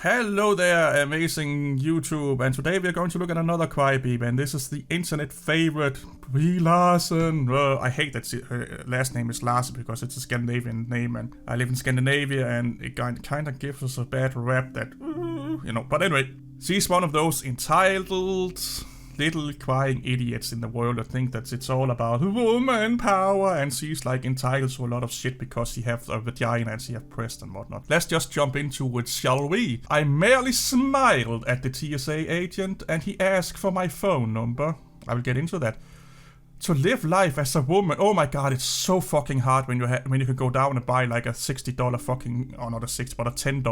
Hello there, amazing YouTube, and today we are going to look at another crybaby, and this is the internet favorite, Brie Larson. I hate that her last name is Larson because it's a Scandinavian name, and I live in Scandinavia, and it kind of gives us a bad rap that, but anyway, she's one of those entitled little crying idiots in the world that think that it's all about woman power, and she's like entitled to a lot of shit because she has a vagina and she has breasts and whatnot. Let's just jump into it, shall we? I merely smiled at the TSA agent and he asked for my phone number. I will get into that. To live life as a woman, oh my god, it's so fucking hard when you can go down and buy like a $60 fucking, or not a $60, but a $10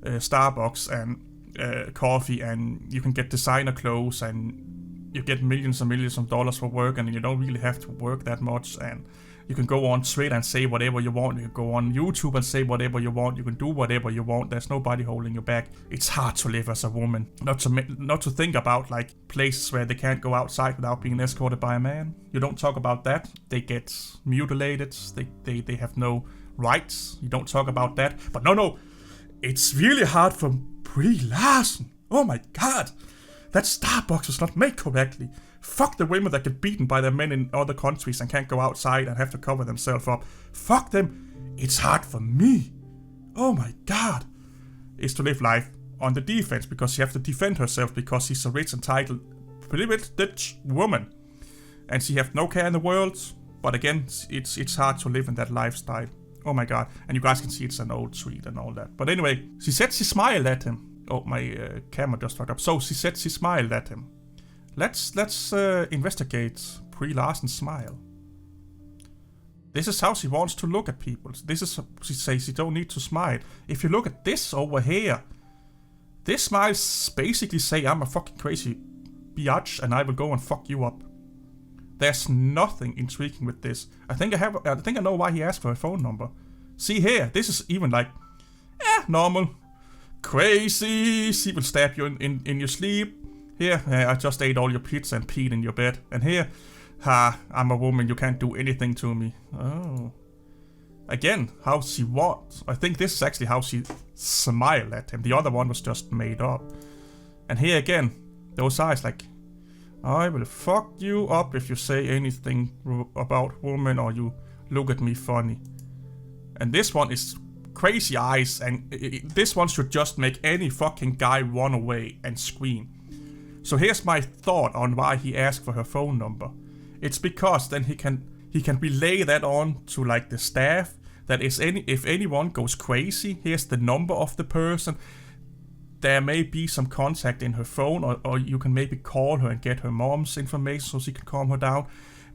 Starbucks and coffee, and you can get designer clothes, and you get millions and millions of dollars for work, and you don't really have to work that much, and you can go on Twitter and say whatever you want, you can go on YouTube and say whatever you want, you can do whatever you want, there's nobody holding you back. It's hard to live as a woman, not to think about like places where they can't go outside without being escorted by a man. You don't talk about that. They get mutilated, they have no rights. You don't talk about that. But no, it's really hard for Brie Larson. Oh my god. That Starbucks was not made correctly. Fuck the women that get beaten by their men in other countries and can't go outside and have to cover themselves up. Fuck them. It's hard for me. Oh my god. Is to live life on the defense because she has to defend herself because she's a rich, entitled, privileged woman. And she has no care in the world. But again, it's hard to live in that lifestyle. Oh my god. And you guys can see it's an old tweet and all that. But anyway, she said she smiled at him. Oh, my camera just fucked up. So she said she smiled at him. Let's investigate Brie Larson's smile. This is how she wants to look at people. This is, she says she don't need to smile. If you look at this over here, this smile basically say I'm a fucking crazy biatch and I will go and fuck you up. There's nothing intriguing with this. I think I know why he asked for her phone number. See here, this is even like, normal. Crazy, she will stab you in your sleep. Here, I just ate all your pizza and peed in your bed. And here, I'm a woman, you can't do anything to me. Oh. Again, how she was. I think this is actually how she smiled at him. The other one was just made up. And here again, those eyes like, I will fuck you up if you say anything about women or you look at me funny. And this one is crazy eyes, and this one should just make any fucking guy run away and scream. So here's my thought on why he asked for her phone number. It's because then he can relay that on to like the staff, that if anyone goes crazy, here's the number of the person. There may be some contact in her phone, or you can maybe call her and get her mom's information so she can calm her down.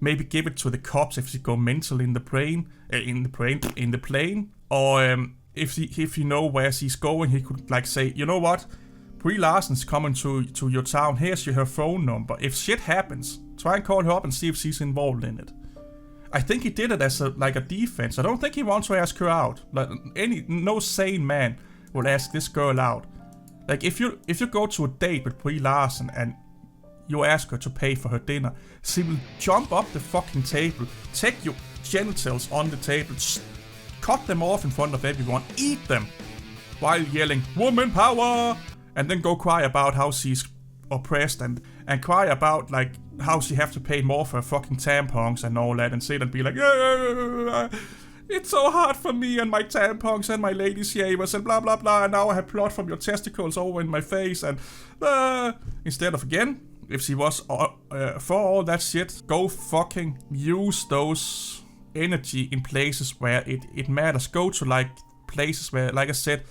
Maybe give it to the cops if she go mental in the plane. Or if you know where she's going, he could like say, you know what, Brie Larson's coming to your town. Here's her phone number. If shit happens, try and call her up and see if she's involved in it. I think he did it as a defense. I don't think he wants to ask her out. Like no sane man will ask this girl out. Like if you go to a date with Brie Larson and you ask her to pay for her dinner, she will jump up the fucking table, take your genitals on the table, cut them off in front of everyone, eat them, while yelling, woman power! And then go cry about how she's oppressed and cry about like how she have to pay more for her fucking tampons and all that, and sit and be like, it's so hard for me and my tampons and my lady shavers and blah blah blah, and now I have blood from your testicles over in my face, and instead of, again, if she was for all that shit, go fucking use those energy in places where it matters. Go to like places where, like I said,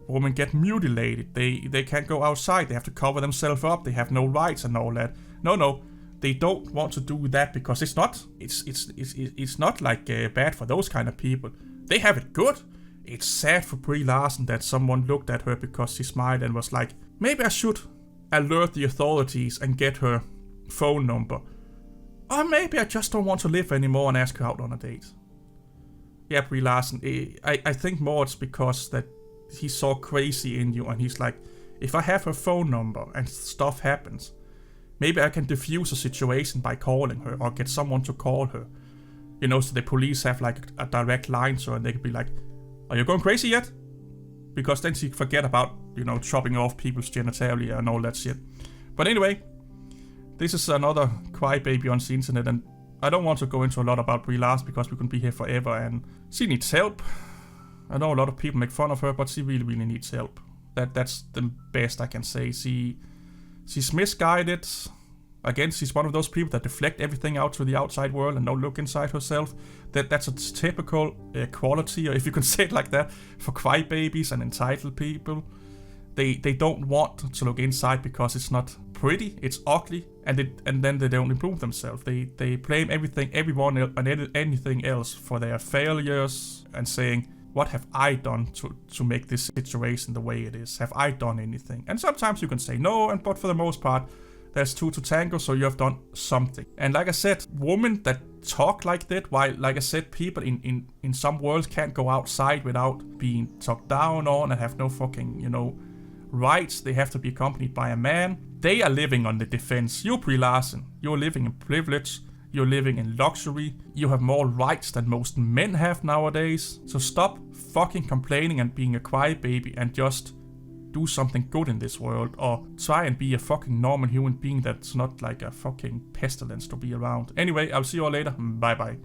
women get mutilated. They can't go outside. They have to cover themselves up. They have no rights and all that. No, they don't want to do that because it's not like bad for those kind of people. They have it good. It's sad for Brie Larson that someone looked at her because she smiled and was like, maybe I should alert the authorities and get her phone number. Or maybe I just don't want to live anymore and ask her out on a date. Yeah, Brie Larson, I think more it's because that he saw crazy in you and he's like, if I have her phone number and stuff happens, maybe I can defuse a situation by calling her or get someone to call her. So the police have like a direct line to her and they could be like, are you going crazy yet? because then she forget about, chopping off people's genitalia and all that shit. But anyway, this is another crybaby on the internet, and I don't want to go into a lot about Brie Larson because we can be here forever, and she needs help. I know a lot of people make fun of her, but she really, really needs help. That's the best I can say. She's misguided. Again, she's one of those people that deflect everything out to the outside world and don't look inside herself. That's a typical quality, or if you can say it like that, for crybabies and entitled people. They don't want to look inside because it's not pretty, it's ugly, and then they don't improve themselves. They blame everyone and anything else for their failures and saying, what have I done to make this situation the way it is? Have I done anything? And sometimes you can say no, but for the most part, there's two to tango, so you have done something. And like I said, women that talk like that, while, like I said, people in some worlds can't go outside without being talked down on and have no fucking, rights. They have to be accompanied by a man. They are living on the defense. You're Brie Larson. You're living in privilege. You're living in luxury. You have more rights than most men have nowadays. So stop fucking complaining and being a crybaby and just do something good in this world, or try and be a fucking normal human being that's not like a fucking pestilence to be around. Anyway, I'll see you all later. Bye bye.